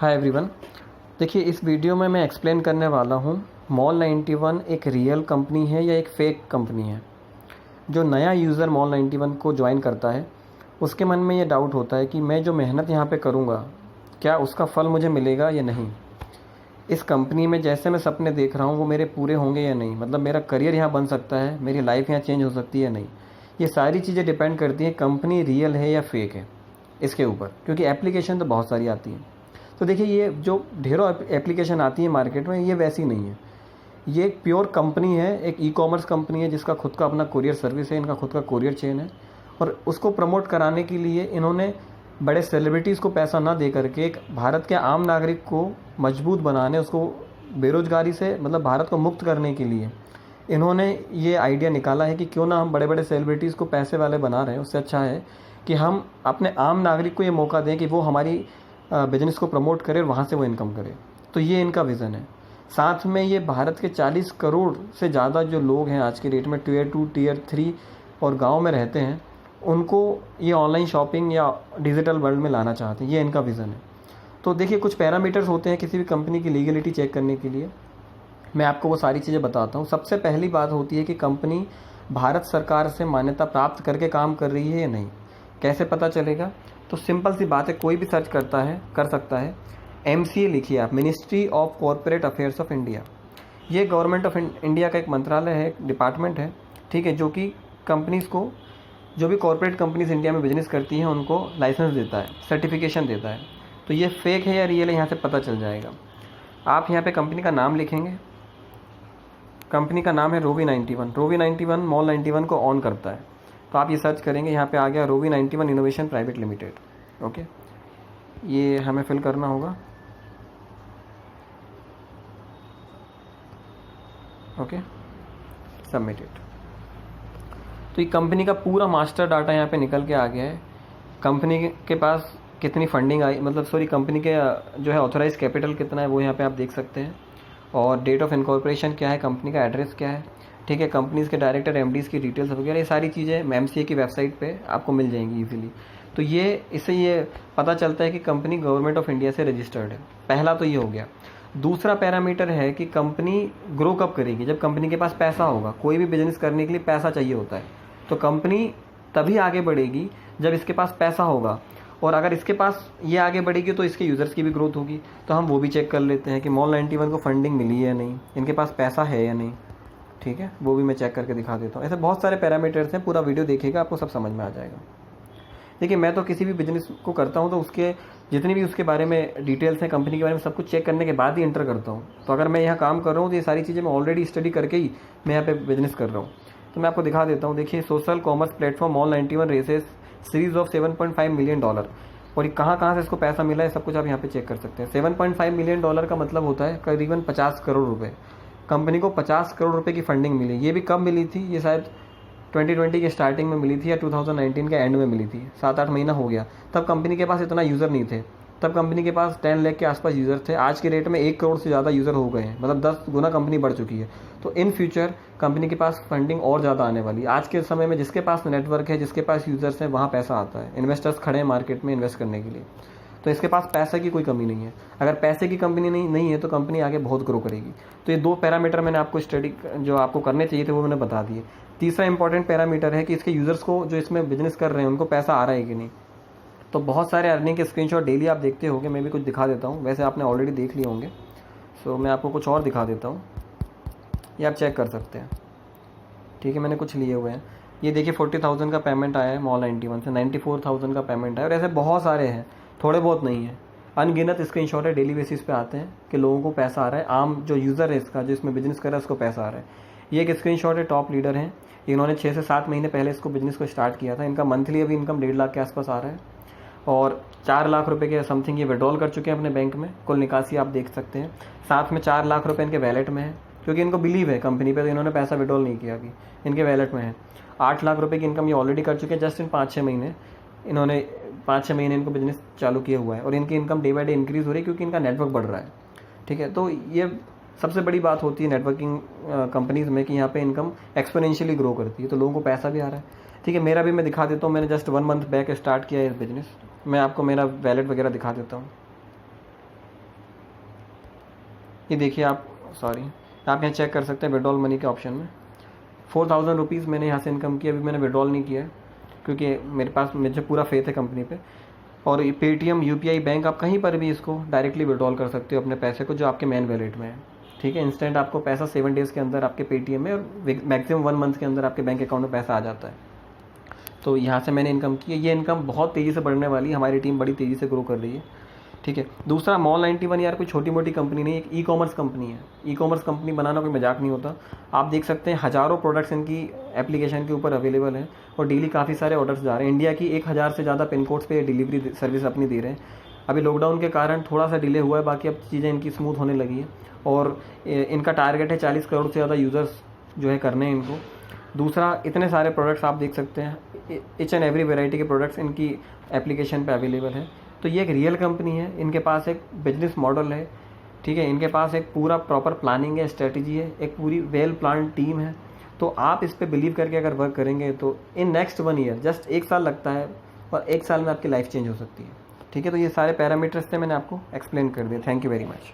Hi everyone. देखिए, इस video में मैं एक्सप्लेन करने वाला हूँ मॉल 91 एक रियल कंपनी है या एक फ़ेक कंपनी है। जो नया यूज़र मॉल 91 को ज्वाइन करता है उसके मन में ये डाउट होता है कि मैं जो मेहनत यहाँ पे करूँगा क्या उसका फल मुझे मिलेगा या नहीं। इस कंपनी में जैसे मैं सपने देख रहा हूँ वो मेरे पूरे होंगे या नहीं, मतलब मेरा करियर यहाँ बन सकता है, मेरी लाइफ यहाँ चेंज हो सकती है या नहीं। ये सारी चीज़ें डिपेंड करती हैं कंपनी रियल है या फेक है इसके ऊपर, क्योंकि एप्लीकेशन तो बहुत सारी आती हैं। तो देखिए, ये जो ढेरों एप्लीकेशन आती है मार्केट में, ये वैसी नहीं है। ये एक प्योर कंपनी है, एक ई कॉमर्स कंपनी है जिसका खुद का अपना कुरियर सर्विस है, इनका खुद का कुरियर चेन है। और उसको प्रमोट कराने के लिए इन्होंने बड़े सेलिब्रिटीज़ को पैसा ना दे करके एक भारत के आम नागरिक को मजबूत बनाने, उसको बेरोजगारी से मतलब भारत को मुक्त करने के लिए इन्होंने ये आइडिया निकाला है कि क्यों ना हम बड़े बड़े सेलिब्रिटीज़ को पैसे वाले बना रहे हैं, उससे अच्छा है कि हम अपने आम नागरिक को ये मौका दें कि वो हमारी बिजनेस को प्रमोट करे और वहाँ से वो इनकम करे। तो ये इनका विज़न है। साथ में ये भारत के 40 करोड़ से ज़्यादा जो लोग हैं आज के डेट में टियर 2 टियर 3 और गांव में रहते हैं, उनको ये ऑनलाइन शॉपिंग या डिजिटल वर्ल्ड में लाना चाहते हैं। ये इनका विज़न है। तो देखिए, कुछ पैरामीटर्स होते हैं किसी भी कंपनी की लीगलिटी चेक करने के लिए। मैं आपको वो सारी चीज़ें बताता हूँ। सबसे पहली बात होती है कि कंपनी भारत सरकार से मान्यता प्राप्त करके काम कर रही है या नहीं। कैसे पता चलेगा? तो सिंपल सी बात है, कोई भी सर्च कर सकता है। MCA लिखिए आप, ministry of corporate affairs of India. ये गवर्नमेंट ऑफ इंडिया का एक मंत्रालय है, एक डिपार्टमेंट है, ठीक है, जो कि कंपनीज़ को, जो भी कॉरपोरेट कंपनीज इंडिया में बिजनेस करती हैं उनको लाइसेंस देता है, सर्टिफिकेशन देता है। तो ये फेक है या रियल है यहाँ से पता चल जाएगा। आप यहाँ पे कंपनी का नाम लिखेंगे। कंपनी का नाम है रोवी 91। रोवी 91 मॉल 91 को ऑन करता है। तो आप ये सर्च करेंगे, यहाँ पे आ गया रोवी 91 इनोवेशन प्राइवेट लिमिटेड। ओके, ये हमें फिल करना होगा। Okay, submitted. तो ये कंपनी का पूरा मास्टर डाटा यहाँ पे निकल के आ गया है। कंपनी के पास कितनी फंडिंग आई, मतलब सॉरी, कंपनी के जो है ऑथराइज कैपिटल कितना है वो यहाँ पे आप देख सकते हैं। और डेट ऑफ इनकॉर्पोरेशन क्या है, कंपनी का एड्रेस क्या है, ठीक है, कंपनीज के डायरेक्टर MDs की डिटेल्स वगैरह, ये सारी चीज़ें MCA की वेबसाइट पे आपको मिल जाएंगी इजीली। तो इससे ये पता चलता है कि कंपनी गवर्नमेंट ऑफ इंडिया से रजिस्टर्ड है। पहला तो ये हो गया। दूसरा पैरामीटर है कि कंपनी ग्रो कब करेगी। जब कंपनी के पास पैसा होगा। कोई भी बिजनेस करने के लिए पैसा चाहिए होता है, तो कंपनी तभी आगे बढ़ेगी जब इसके पास पैसा होगा। और अगर इसके पास ये आगे बढ़ेगी तो इसके यूज़र्स की भी ग्रोथ होगी। तो हम वो भी चेक कर लेते हैं कि मॉल 91 को फंडिंग मिली है या नहीं, इनके पास पैसा है या नहीं, ठीक है, वो भी मैं चेक करके दिखा देता हूँ। ऐसे बहुत सारे पैरामीटर्स हैं, पूरा वीडियो देखिएगा, आपको सब समझ में आ जाएगा। देखिए, मैं तो किसी भी बिजनेस को करता हूँ तो उसके जितनी भी उसके बारे में डिटेल्स हैं, कंपनी के बारे में सब कुछ चेक करने के बाद ही एंटर करता हूँ। तो अगर मैं यहाँ काम कर रहा हूँ तो ये सारी चीज़ें मैं ऑलरेडी स्टडी करके ही मैं यहाँ पे बिजनेस कर रहा हूँ। तो मैं आपको दिखा देता हूँ। देखिए, social commerce platform mall 91 raises series of $7.5 million. और ये कहाँ से इसको पैसा मिला है सब कुछ आप यहाँ पे चेक कर सकते हैं। $7.5 मिलियन का मतलब होता है करीबन 50 करोड़ रुपए। कंपनी को 50 करोड़ रुपए की फंडिंग मिली। ये भी कब मिली थी? ये शायद 2020 के स्टार्टिंग में मिली थी या 2019 के एंड में मिली थी। 7-8 महीना हो गया। तब कंपनी के पास इतना यूज़र नहीं थे। तब कंपनी के पास 10 लाख के आसपास यूज़र थे। आज के रेट में 1 करोड़ से ज़्यादा यूज़र हो गए हैं, मतलब 10 गुना कंपनी बढ़ चुकी है। तो इन फ्यूचर कंपनी के पास फंडिंग और ज़्यादा आने वाली है। आज के समय में जिसके पास नेटवर्क है, जिसके पास यूज़र्स हैं, वहाँ पैसा आता है। इन्वेस्टर्स खड़े हैं मार्केट में इन्वेस्ट करने के लिए। तो इसके पास पैसे की कोई कमी नहीं है। अगर पैसे की कंपनी नहीं है तो कंपनी आगे बहुत ग्रो करेगी। तो ये 2 पैरामीटर मैंने आपको स्टडी जो आपको करने चाहिए थे वो मैंने बता दिए। तीसरा इंपॉर्टेंट पैरामीटर है कि इसके यूज़र्स को, जो इसमें बिजनेस कर रहे हैं, उनको पैसा आ रहा है कि नहीं। तो बहुत सारे अर्निंग के स्क्रीनशॉट डेली आप देखते होंगे, मैं भी कुछ दिखा देता हूँ। वैसे आपने ऑलरेडी देख लिए होंगे, सो मैं आपको कुछ और दिखा देता हूँ। ये आप चेक कर सकते हैं, ठीक है, मैंने कुछ लिए हुए हैं। ये देखिए, 40,000 का पेमेंट आया है मॉल 91 से, 94,000 का पेमेंट आया। और ऐसे बहुत सारे हैं, थोड़े बहुत नहीं है, अनगिनत स्क्रीनशॉट है, डेली बेसिस पे आते हैं कि लोगों को पैसा आ रहा है। आम जो यूज़र है इसका, जो इसमें बिजनेस कर रहा है, उसको पैसा आ रहा है। ये एक स्क्रीनशॉट है, टॉप लीडर हैं, इन्होंने 6 से 7 महीने पहले इसको बिजनेस को स्टार्ट किया था। इनका मंथली अभी इनकम 1.5 लाख के आसपास आ रहा है और 4 लाख रुपए के समथिंग ये विड्रॉल कर चुके हैं अपने बैंक में। कुल निकासी आप देख सकते हैं। साथ में 4 लाख रुपए इनके वैलेट में है, क्योंकि इनको बिलीव है कंपनी पे, तो इन्होंने पैसा विड्रॉल नहीं किया अभी, इनके वैलेट में है। 8 लाख रुपए की इनकम ये ऑलरेडी कर चुके हैं जस्ट इन 5-6 महीने। इन्होंने 5-6 महीने इनको बिजनेस चालू किया हुआ है और इनकी income day by day increase हो रही है, क्योंकि इनका नेटवर्क बढ़ रहा है, ठीक है। तो ये सबसे बड़ी बात होती है नेटवर्किंग कंपनीज़ में कि यहाँ पे इनकम एक्सपोनेंशियली ग्रो करती है, तो लोगों को पैसा भी आ रहा है, ठीक है। मेरा भी मैं दिखा देता हूँ। मैंने जस्ट 1 मंथ बैक स्टार्ट किया है इस बिज़नेस। मैं आपको मेरा वैलेट वगैरह दिखा देता हूँ। ये देखिए आप, सॉरी, आप यहाँ चेक कर सकते हैं विड्रॉल मनी के ऑप्शन में 4000 रुपीज़ मैंने यहाँ से इनकम किया। अभी मैंने विड्रॉल नहीं किया है क्योंकि मेरे पास मुझे पूरा फेथ है कंपनी पे। और ये पेटीएम, यूपीआई, बैंक, आप कहीं पर भी इसको डायरेक्टली विड्रॉल कर सकते हो अपने पैसे को जो आपके मेन वैलेट में है। ठीक है, इंस्टेंट आपको पैसा 7 डेज़ के अंदर आपके पेटीएम में और मैक्सिमम 1 मंथ के अंदर आपके बैंक अकाउंट में पैसा आ जाता है। तो यहाँ से मैंने इनकम की है। ये इनकम बहुत तेज़ी से बढ़ने वाली है, हमारी टीम बड़ी तेज़ी से ग्रो कर रही है। ठीक है, दूसरा मॉल 91 यार कोई छोटी मोटी कंपनी नहीं, एक ई कॉमर्स कंपनी है। ई कॉमर्स कंपनी बनाना कोई मजाक नहीं होता। आप देख सकते हैं हज़ारों प्रोडक्ट्स इनकी एप्लीकेशन के ऊपर अवेलेबल हैं और डेली काफ़ी सारे ऑर्डर्स जा रहे हैं। इंडिया की 1000 से ज़्यादा पिन कोड्स पे डिलीवरी सर्विस अपनी दे रहे हैं। अभी लॉकडाउन के कारण थोड़ा सा डिले हुआ है, बाकी अब चीज़ें इनकी स्मूथ होने लगी है और इनका टारगेट है 40 करोड़ से ज़्यादा यूज़र्स जो है करने हैं इनको। दूसरा, इतने सारे प्रोडक्ट्स आप देख सकते हैं, ईच एंड एवरी वेराइटी के प्रोडक्ट्स इनकी एप्लीकेशन पे अवेलेबल है। तो ये एक रियल कंपनी है, इनके पास एक बिजनेस मॉडल है। ठीक है, इनके पास एक पूरा प्रॉपर प्लानिंग है, स्ट्रेटजी है, एक पूरी वेल प्लान टीम है। तो आप इस पे बिलीव करके अगर वर्क करेंगे तो इन नेक्स्ट 1 ईयर, जस्ट 1 साल लगता है और 1 साल में आपकी लाइफ चेंज हो सकती है। ठीक है, तो ये सारे पैरामीटर्स थे, मैंने आपको एक्सप्लेन कर दिए। Thank you very much.